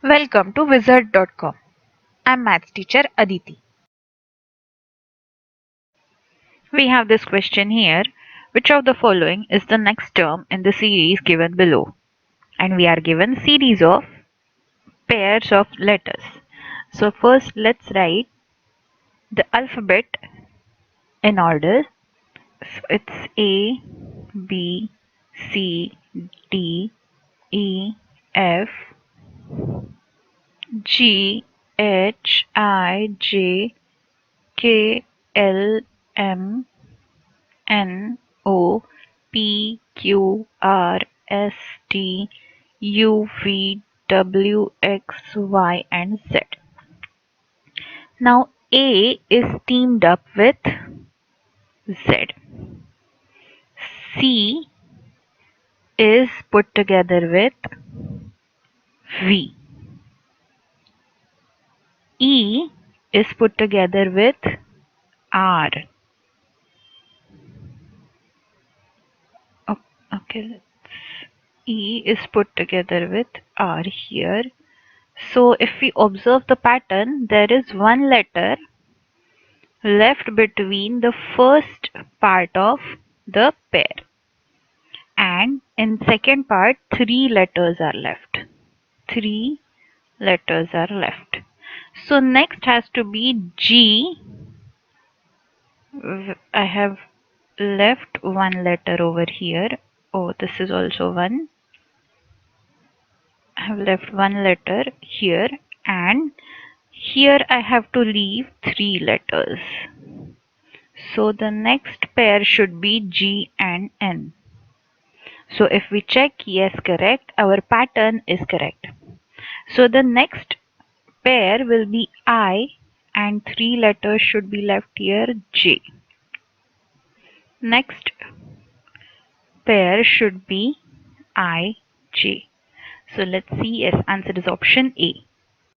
Welcome to Wizard.com. I'm maths teacher Aditi. We have this question here. Which of the following is the next term in the series given below? And we are given series of pairs of letters. So first let's write the alphabet in order. So it's A, B, C, D, E, F, G, H, I, J, K, L, M, N, O, P, Q, R, S, T, U, V, W, X, Y, and Z. Now A is teamed up with Z. C is put together with V. E is put together with R. Okay, E is put together with R here. So if we observe the pattern, there is one letter left between the first part of the pair, and in second part three letters are left. Three letters are left. So next has to be G. I have left one letter over here. Oh, this is also one. I have left one letter here, and here I have to leave three letters. So the next pair should be G and N. So if we check yes, correct, our pattern is correct. So the next pair will be I, and three letters should be left here, J. Next pair should be I, J. So let's see, yes, answer is option A.